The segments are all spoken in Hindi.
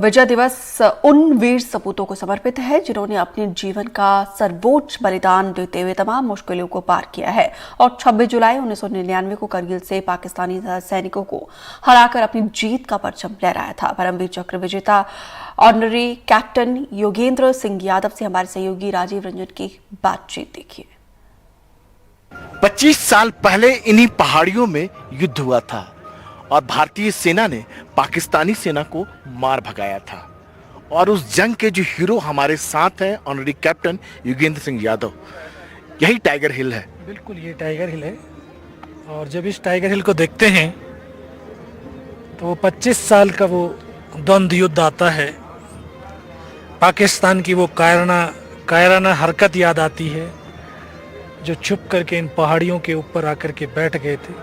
विजय दिवस उन वीर सपूतों को समर्पित है जिन्होंने अपने जीवन का सर्वोच्च बलिदान देते हुए तमाम मुश्किलों को पार किया है और 26 जुलाई 1999 को करगिल से पाकिस्तानी सैनिकों को हराकर अपनी जीत का परचम लहराया था। परमवीर चक्र विजेता ऑनरी कैप्टन योगेंद्र सिंह यादव से हमारे सहयोगी राजीव रंजन की बातचीत देखिए। 25 साल पहले इन्हीं पहाड़ियों में युद्ध हुआ था और भारतीय सेना ने पाकिस्तानी सेना को मार भगाया था और उस जंग के जो हीरो हमारे साथ हैं ऑनरी कैप्टन योगेंद्र सिंह यादव, यही टाइगर हिल है। बिल्कुल, ये टाइगर हिल है और जब इस टाइगर हिल को देखते हैं तो वो 25 साल का वो द्वंद्व युद्ध आता है। पाकिस्तान की वो कायराना हरकत याद आती है जो छुप करके इन पहाड़ियों के ऊपर आकर के बैठ गए थे।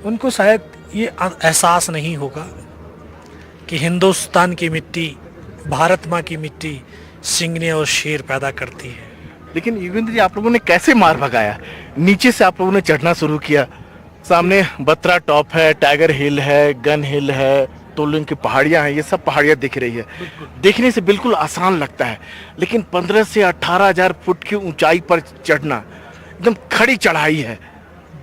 उनको शायद ये एहसास नहीं होगा कि हिंदुस्तान की मिट्टी, भारत माँ की मिट्टी सिंगने और शेर पैदा करती है। लेकिन योगेंद्र जी, आप लोगों ने कैसे मार भगाया? नीचे से आप लोगों ने चढ़ना शुरू किया। सामने बत्रा टॉप है, टाइगर हिल है, गन हिल है, तोलिंग की पहाड़ियां हैं, ये सब पहाड़ियां दिख रही है। देखने से बिल्कुल आसान लगता है, लेकिन 15 से 18,000 फुट की ऊंचाई पर चढ़ना एकदम खड़ी चढ़ाई है।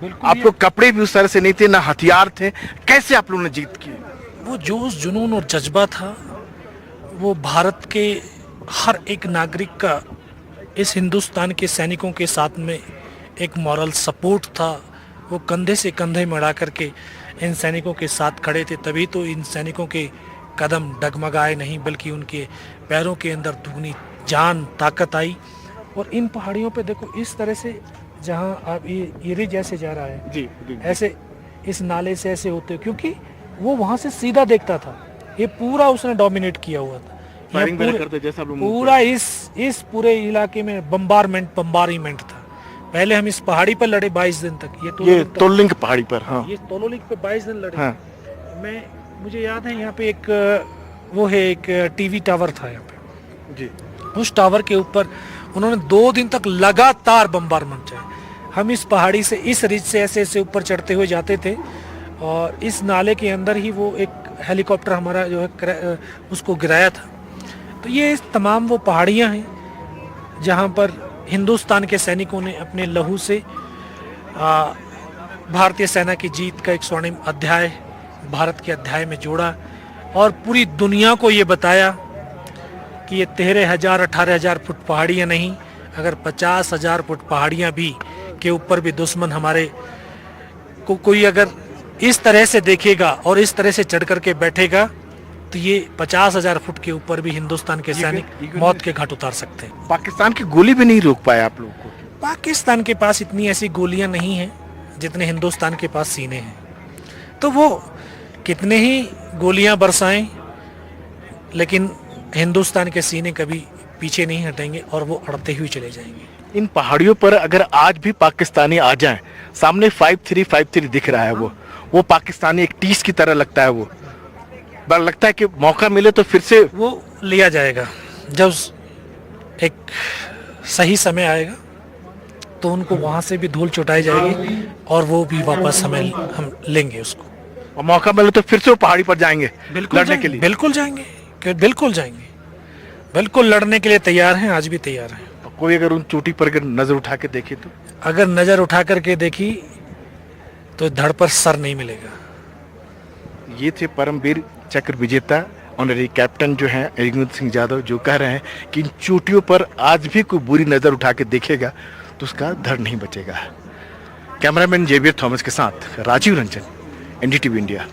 आपको कपड़े भी उस तरह से नहीं थे, ना हथियार थे। कैसे आप लोगों ने जीत की? वो जोश, जुनून और जज्बा था, वो भारत के हर एक नागरिक का इस हिंदुस्तान के सैनिकों के साथ में एक मॉरल सपोर्ट था। वो कंधे से कंधे मिला करके इन सैनिकों के साथ खड़े थे, तभी तो इन सैनिकों के कदम डगमगाए नहीं, बल्कि उनके पैरों के अंदर दुगनी जान, ताकत आई। और इन पहाड़ियों पे देखो, इस तरह से जहाँ आप ये रिज ऐसे जा रहा है जी। ऐसे इस नाले से ऐसे होते, क्योंकि वो वहां से सीधा देखता था। ये पूरा उसने डोमिनेट किया हुआ था। पूरा इस पूरे इलाके में बम्बारीमेंट था। पहले हम इस पहाड़ी पर लड़े 22 दिन तक। ये तोलिंग पहाड़ी पर, हाँ, ये तोलोलिंग पे 22 दिन लड़े। हाँ। मुझे याद है यहाँ पे एक टीवी टावर था यहाँ पे जी। उस टावर के ऊपर उन्होंने 2 दिन तक लगातार बम्बारमेंट किया। हम इस पहाड़ी से, इस रिज से ऐसे ऐसे ऊपर चढ़ते हुए जाते थे और इस नाले के अंदर ही वो एक हेलीकॉप्टर हमारा जो है उसको गिराया था। तो ये तमाम वो पहाड़ियाँ हैं जहाँ पर हिंदुस्तान के सैनिकों ने अपने लहू से भारतीय सेना की जीत का एक स्वर्णिम अध्याय भारत के अध्याय में जोड़ा और पूरी दुनिया को ये बताया कि ये 13,000 18,000 फुट पहाड़ियाँ नहीं, अगर 50,000 फुट पहाड़ियाँ भी के ऊपर भी दुश्मन हमारे को कोई अगर इस तरह से देखेगा और इस तरह से चढ़ करके बैठेगा तो ये 50,000 फुट के ऊपर भी हिंदुस्तान के सैनिक मौत के घाट उतार सकते हैं। पाकिस्तान की गोली भी नहीं रोक पाया आप लोगों को? पाकिस्तान के पास इतनी ऐसी गोलियां नहीं हैं जितने हिंदुस्तान के पास सीने हैं। तो वो कितने ही गोलियां बरसाएं, लेकिन हिंदुस्तान के सीने कभी पीछे नहीं हटेंगे और वो अड़ते हुए चले जाएंगे। इन पहाड़ियों पर अगर आज भी पाकिस्तानी आ जाएं, सामने 5353 दिख रहा है, वो पाकिस्तानी एक टीस की तरह लगता है। वो बड़ा लगता है कि मौका मिले तो फिर से वो लिया जाएगा। जब एक सही समय आएगा तो उनको वहां से भी धूल चुटाई जाएगी और वो भी वापस हम लेंगे उसको। और मौका मिले तो फिर से वो पहाड़ी पर जाएंगे लड़ने के लिए? बिल्कुल जाएंगे, बिल्कुल लड़ने के लिए तैयार हैं, आज भी तैयार हैं। कोई अगर उन चोटी पर अगर नजर उठा के देखे तो? अगर नजर उठा करके देखी तो धड़ पर सर नहीं मिलेगा। ये थे परमवीर चक्र विजेता ऑनरी कैप्टन जो हैं योगेंद्र सिंह यादव, जो कह रहे हैं कि इन चोटियों पर आज भी कोई बुरी नजर उठा के देखेगा तो उसका धड़ नहीं बचेगा। कैमरामैन जेवियर थॉमस के साथ राजीव रंजन, एनडीटीवी इंडिया।